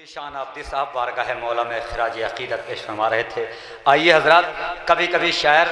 मुफ्ती शान आब्दी साहब बारगाह मौला में खिराज अक़ीदत पेश फरमा रहे थे। आइए हजरात, कभी कभी शायर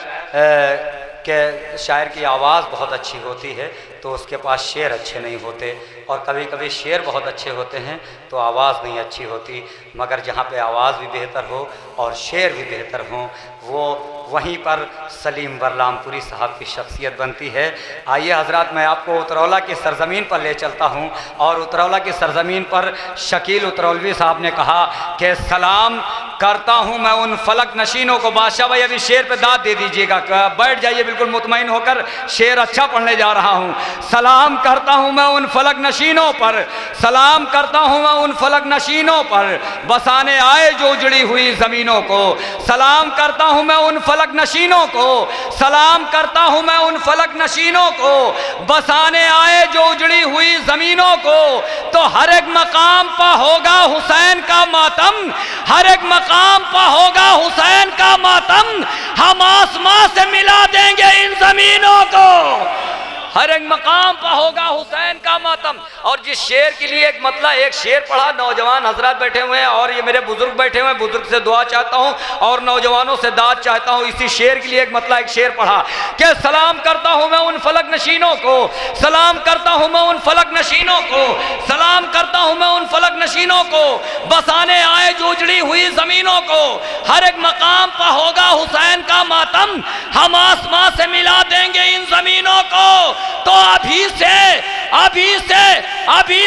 की आवाज़ बहुत अच्छी होती है तो उसके पास शेर अच्छे नहीं होते, और कभी कभी शेर बहुत अच्छे होते हैं तो आवाज़ नहीं अच्छी होती। मगर जहाँ पे आवाज़ भी बेहतर हो और शेर भी बेहतर हों, वो वहीं पर सलीम बरलामपुरी साहब की शख्सियत बनती है। आइए हजरात, मैं आपको उतरौला की सरज़मीन पर ले चलता हूँ, और उतरौला की सरज़मीन पर शकील उतरौलवी साहब ने कहा कि सलाम करता हूँ मैं उन फलक नशीनों को। बादशाह भाई अभी शेर पे दाद दे दीजिएगा, बैठ जाइए बिल्कुल मुतमईन होकर, शेर अच्छा पढ़ने जा रहा हूँ। सलाम करता हूँ मैं उन फलक नशीनों पर, सलाम करता हूँ मैं उन फलक नशीनों पर, बसाने आए जो उजड़ी हुई ज़मीनों को। सलाम करता हूँ मैं उन फलक नशीनों को, सलाम करता हूँ मैं उन फलक नशीनों को, बसाने आए जो उजड़ी हुई ज़मीनों को। तो हर एक मकाम पर होगा हुसैन का मातम, हर एक मकाम पर होगा हुसैन का मातम, हम आसमां से मिला देंगे इन ज़मीनों को। हर एक मकाम पर होगा हुसैन का मातम। और जिस शेर के लिए एक मतलब एक शेर पढ़ा, नौजवान हजरात बैठे हुए हैं और ये मेरे बुजुर्ग बैठे हुए हैं, बुजुर्ग से दुआ चाहता हूँ और नौजवानों से दाद चाहता हूँ। इसी शेर के लिए एक मतलब एक शेर पढ़ा कि सलाम करता हूँ मैं उन फलक नशीनों को, सलाम करता हूँ मैं उन फलक नशीनों को, सलाम करता हूँ मैं उन फलक नशीनों को, बसाने आए जो उजड़ी हुई ज़मीनों को। हर एक मकाम पर होगा हुसैन का मातम, हम आसमां से मिला देंगे इन ज़मीनों को। तो अभी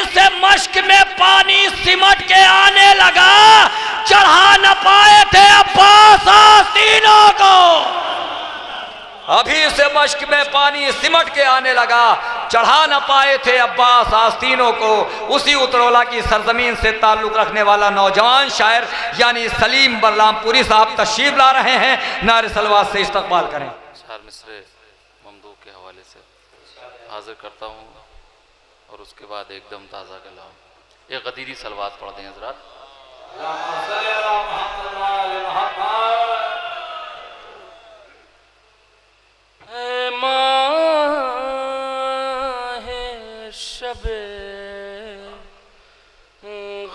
से मश्क में पानी सिमट के आने लगा, चढ़ा न पाए थे अब्बास आस्तीनों को। अभी से मश्क में पानी सिमट के आने लगा, चढ़ा न पाए थे अब्बास आस्तीनों को। उसी उतरौला की सरजमीन से ताल्लुक़ रखने वाला नौजवान शायर यानी सलीम बरलामपुरी साहब तशरीफ ला रहे हैं। नारे सलवात से इस्तकबाल करें। ममदू के हवाले से हाजिर करता हूँ और उसके बाद एकदम ताज़ा कलाम ये गदीरी सलवात पढ़ दें हजरात। माहे शबे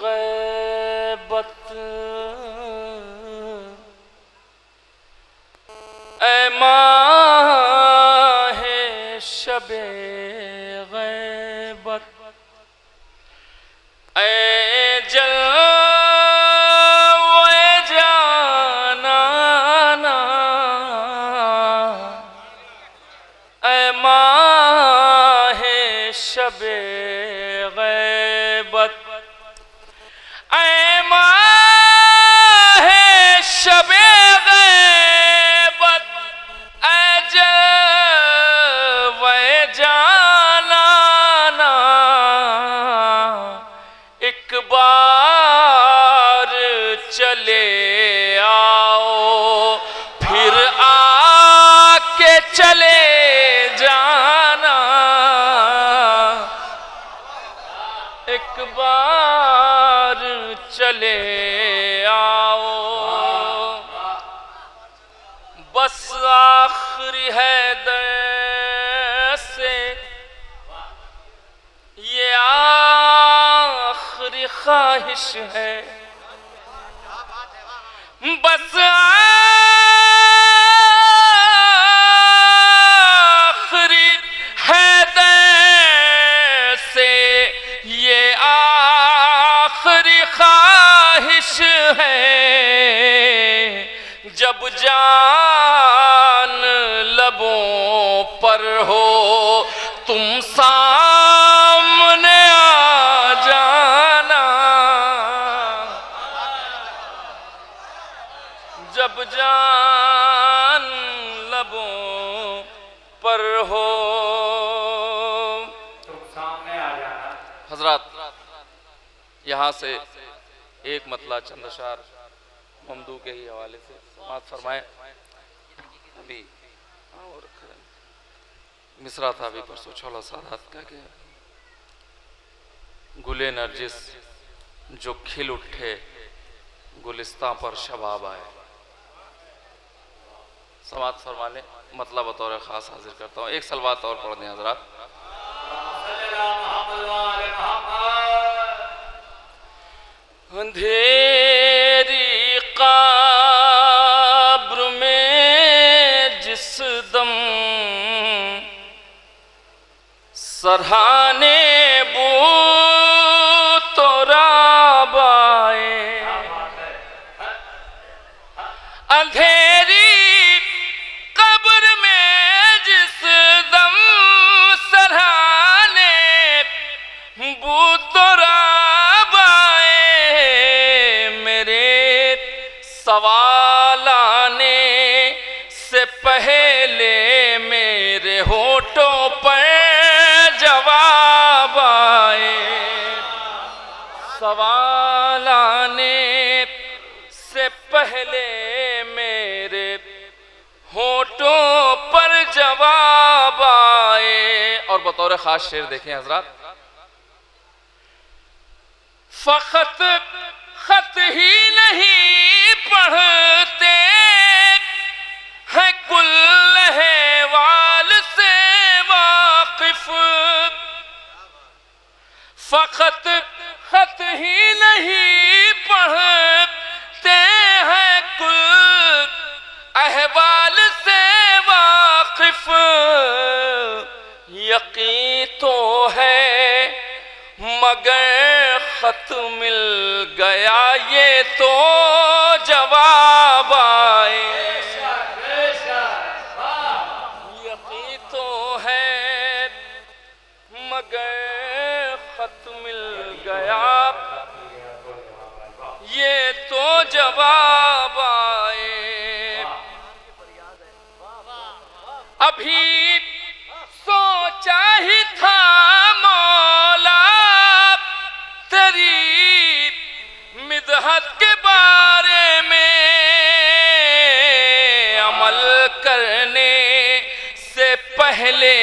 गैबत, ऐ माहे शबे गैबत, ऐ जलवे जानाना, ऐ माहे शबे गैबत, ऐ माहे शबे गैबत, ऐ जलवे जानाना, एक बार चले आओ फिर आके चले जाना, एक बार चले आओ। बस आखिरी है दर से ये आखिरी ख्वाहिश है, बस आखिरी है दर से ये आखिरी ख्वाहिश है। जब जान लबों पर हो तुम सामने आ जाना, जब जान लबों पर हो तुम सामने आ जाना। हजरात यहाँ से एक मतला चंद अशार ममदू के ही हवाले से बात फरमाए। अभी और मिसरा था अभी परसों छोला सादात का कि गुले नरजिस जो खिल उठे गुलिस्तां पर शबाब आए। समात फरमा लें, मतलब बतौर ख़ास हाजिर करता हूँ। एक सलवात और पढ़ दें हजरात। अंधेरी कब्र में जिस दम सरहाने बू तो राबाए, अंधेरी कब्र में जिस दम सरहाने बू तो राबाए, मेरे सवाल आने से पहले मेरे होठों पर जवाब आए, सवाल आने से पहले मेरे होठों पर जवाब आए। और बतौर खास शेर देखें हजरात, फकत खत ही नहीं पढ़ते हैं कुल अहवाल से वाकिफ, फकत खत ही नहीं पढ़ते हैं कुल अहवाल से वाकिफ, यकीन तो है मगर खत मिल गया ये तो जवाब आए, यकीन तो है मगर खत मिल गया ये तो जवाब आए। अभी सोचा ही था मौला तेरी मिदहत के बारे में, अमल करने से पहले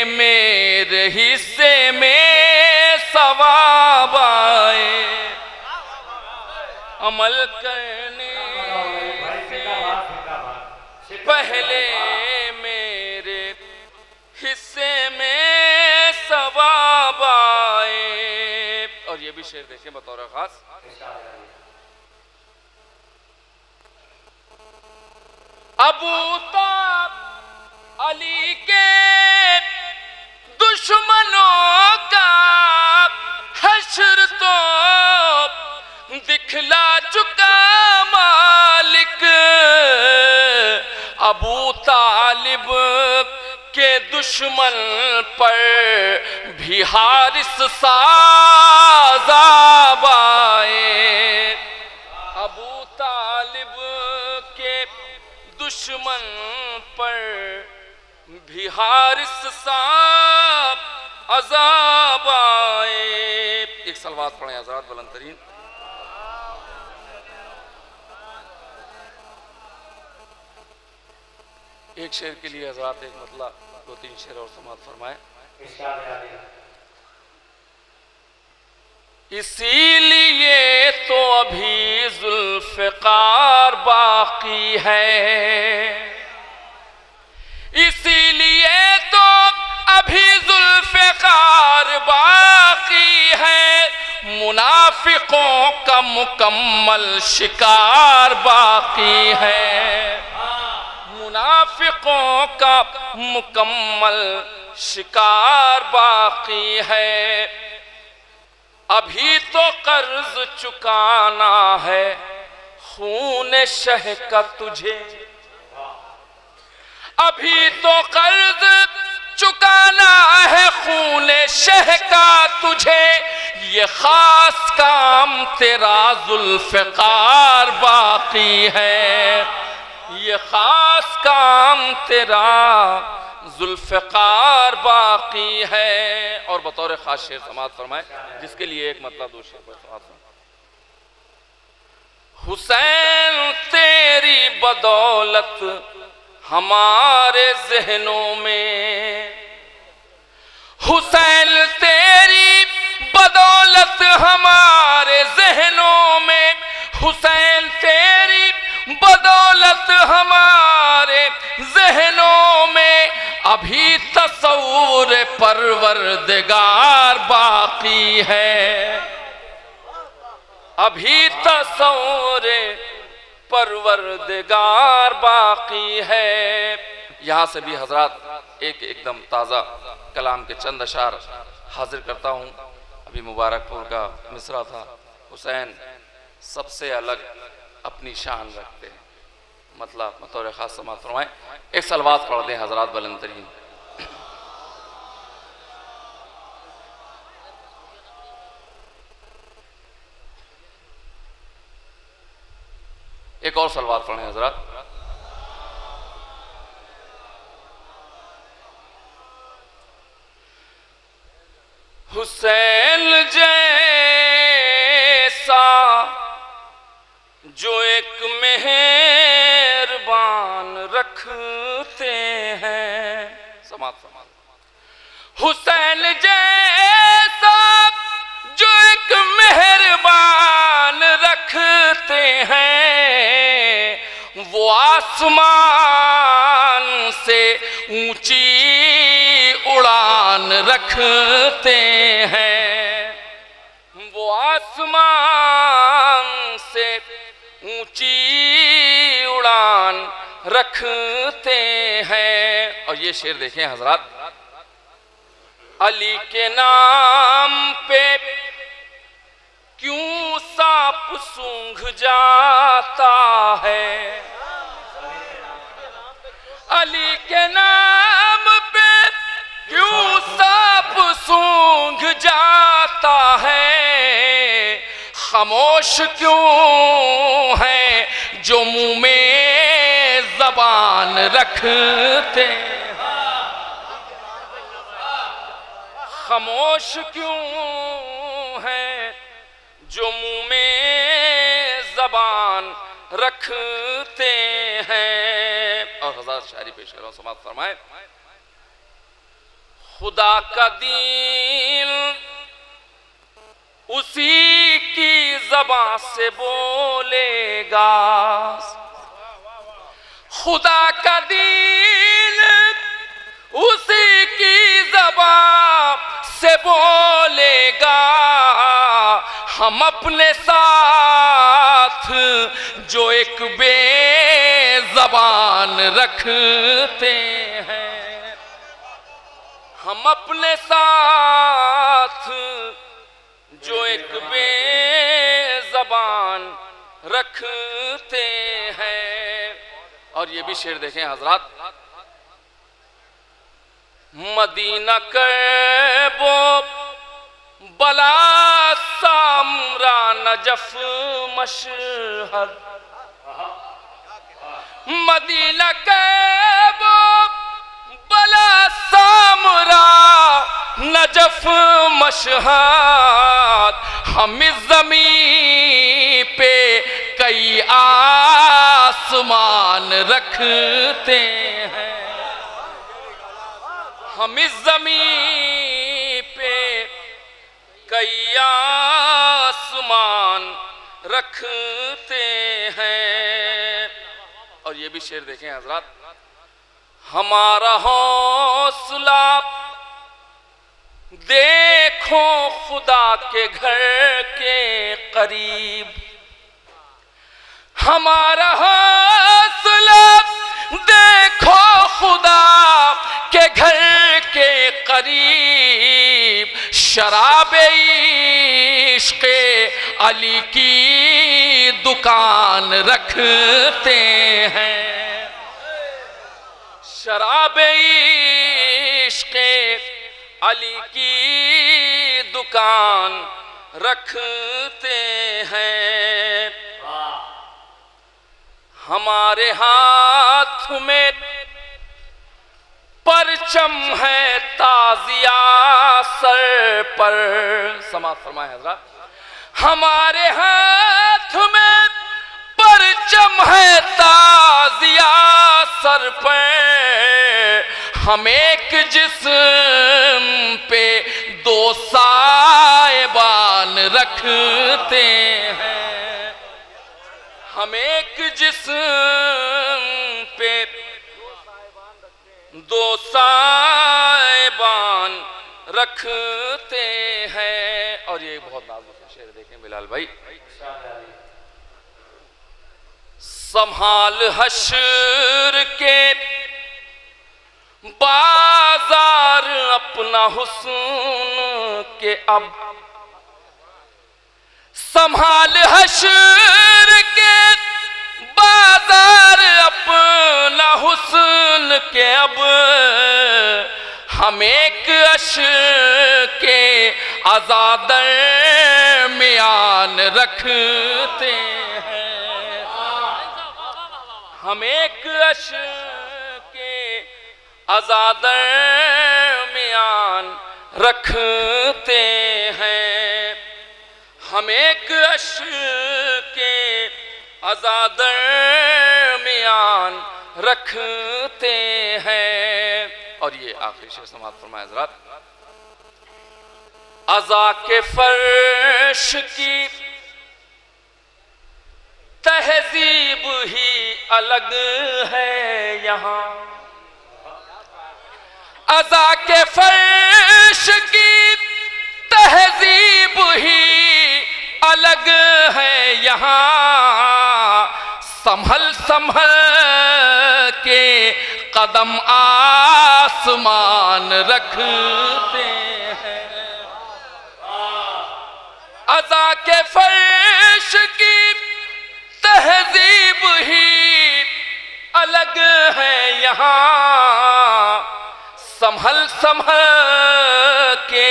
मेरे हिस्से में सवाब आए, अमल करने से पहले मेरे हिस्से में सवाब आए। और ये भी शेर देखिए बतौर खास, अबू ताब अली के दुश्मनों का हश्र तो दिखला चुका मालिक, अबू तालिब के दुश्मन पर भी हारिस साज़ाब आए, अबू तालिब के दुश्मन पर भी हारिस साब अज़ाब आए। एक सलवात पढ़ें आजाद बुलंद तरीन। एक शेर के लिए हज़रात एक मतलब दो तीन शेर और समात फरमाए। इसीलिए तो अभी जुल्फ़िकार बाकी है, इसीलिए तो अभी जुल्फ़िकार बाकी है, मुनाफिकों का मुकम्मल शिकार बाकी है, मुनाफिकों का मुकम्मल शिकार बाकी है। अभी तो कर्ज चुकाना है खून शह का तुझे, अभी तो कर्ज चुकाना है खून शह का तुझे, ये खास काम तेरा जुल्फ़िकार बाकी है, ये खास काम तेरा जुल्फ़िकार बाकी है। और बतौर खास शेर समात फरमाए, जिसके लिए एक मतलब दो शेर पर समात फरमाए। हुसैन तेरी बदौलत हमारे ज़हनों में, हुसैन तेरी बदौलत हमारे ज़हनों में, हुसैन तेरी बदौलत हमारे ज़हनों में, अभी तस्वूर परवरदिगार बाकी है, अभी तस्वुरे परवरदिगार बाकी है। यहाँ से भी हजरात एकदम ताज़ा कलाम के चंद अशार हाजिर करता हूँ। अभी मुबारकपुर का मिसरा था, हुसैन सबसे अलग अपनी शान रखते हैं, मतलब बतौर खास समात फरमाएं। एक सलवात पढ़ दें हजरात बुलंद तरीन। एक और सलवात पढ़ें हजरात। हुसैन जैसा जो एक मेहरबान रखते हैं, समात समात। हुसैन जैसा जो एक मेहरबान रखते हैं, वो आसमान से ऊंची उड़ान रखते हैं। वो आसमान से ऊंची उड़ान रखते हैं। और ये शेर देखें हजरात, अली के नाम पे क्यों सांप सूंघ जाता है। अली के नाम पे क्यों सांप सूंघ जाता है। खामोश क्यों है जो मुंह में जबान रखते। खामोश क्यों है जो मुंह में जबान रखते हैं। और हजार शायरी पेश कर रहा हूं, समाप्त फरमाए। खुदा का दीन उसी की ज़बान से बोलेगा। खुदा का दीन उसी की ज़बान से बोलेगा। हम अपने साथ जो एक बेज़बान रखते हैं, हम अपने साथ जो एक बेज़बान रखते हैं। और ये भी शेर देखें हजरात, मदीना कैबो बला सामरा नजफ मशहद। मदीना कैबो बला सामरा नजफ मशहद। हम इस ज़मीं पे कई आसमान रखते हैं। हम इस ज़मीं पे कई आसमान रखते हैं। और ये भी शेर देखें हजरात, हमारा हौसला देखो खुदा के घर के करीब। हमारा हौसला देखो खुदा के घर के करीब। शराबे इश्क़ अली की दुकान रखते हैं। शराबे इश्क़ अली की दुकान रखते हैं। हमारे हाथ में परचम है ताजिया सर पर। समात फरमाए हजरा, हमारे हाथ में परचम है ताजिया सर पर। हम एक जिस्म पे दो साहिबान रखते हैं। हम एक जिस्म पे दो साहिबान रखते हैं। और ये बहुत नाजुक शेर देखें बिलाल भाई। संभाल हश्र के बाजार अपना हुस्न के अब, संभाल हश्र के बाजार अपना हुस्न के अब, हम एक अश्र के आजादर मियान रखते हैं। हम एक अश्र के आजादर मियान रखते हैं। हम एक अश्र के आजादर मियान रखते हैं। और ये आखिरी शेर समाप्त फरमाया हज़रात। अज़ा के फर्श की तहजीब ही अलग है यहाँ, अज़ा के फर्श की तहजीब ही अलग है यहाँ। संभल संभल के कदम आसमान रखते हैं। अज़ा के फर्श की तहजीब ही अलग है यहाँ। संभल संभल के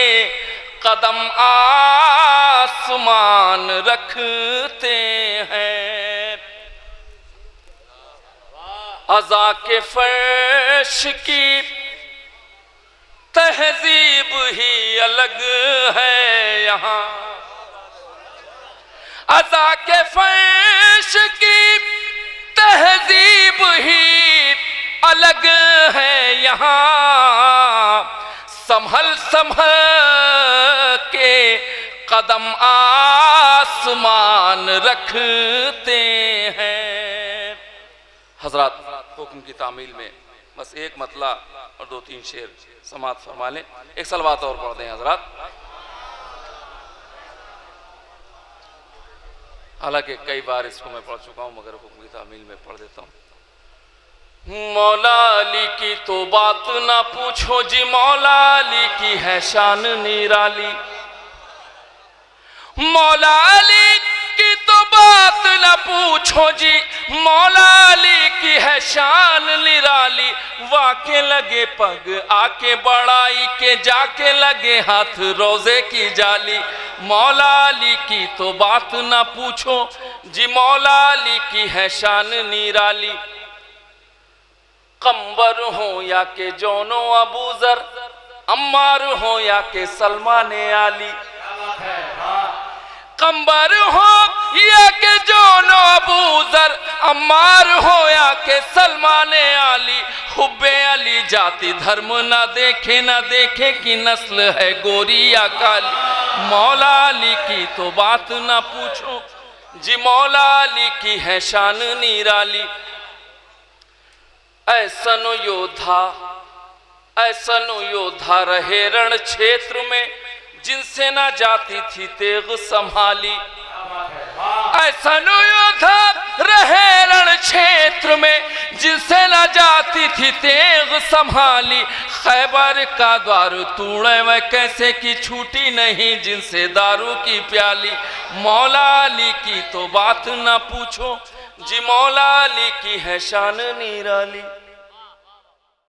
कदम आसमान रखते हैं। अज़ा के फर्श की तहजीब ही अलग है यहाँ। अज़ा के फर्श की तहजीब ही अलग है यहाँ। संभल संभल के कदम आसमान रखते हैं। हजरात हुक्म की तामील में बस एक मतला और 2-3 शेर समात फरमा लें। एक सलवात और पढ़ दें हजरात। हालांकि कई बार इसको मैं पढ़ चुका हूँ, मगर हुक्म की तामील में पढ़ देता हूँ। मौला अली की तो बात ना पूछो जी, मौला अली की है शान निराली। मौला अली की तो बात ना पूछो जी, मौला अली की है शान निराली। वाके लगे पग आके बड़ाई के, जाके लगे हाथ रोजे की जाली। मौला अली की तो बात ना पूछो जी, मौला अली की है शान निराली। कंबर हो या के जोनो अबूजर, अम्मार हो या के सलमान आली। कंबर हो या के जोनो अबूजर, अम्मार हो या के सलमान आली। हुब्बे अली जाति धर्म ना देखे, ना देखे कि नस्ल है गोरी या काली। मौला अली की तो बात ना पूछो जी, मौला अली की है शान निराली। ऐसन योद्धा रहे रण क्षेत्र में, जिनसे ना जाती थी तेग संभाली। ऐसन योद्धा रहे रण क्षेत्र में, जिनसे ना जाती थी तेग संभाली। खैबर का द्वार तूड़े वह कैसे की छूटी नहीं, जिनसे दारू की प्याली। मौला अली की तो बात ना पूछो जी, मौला अली की है शान निराली।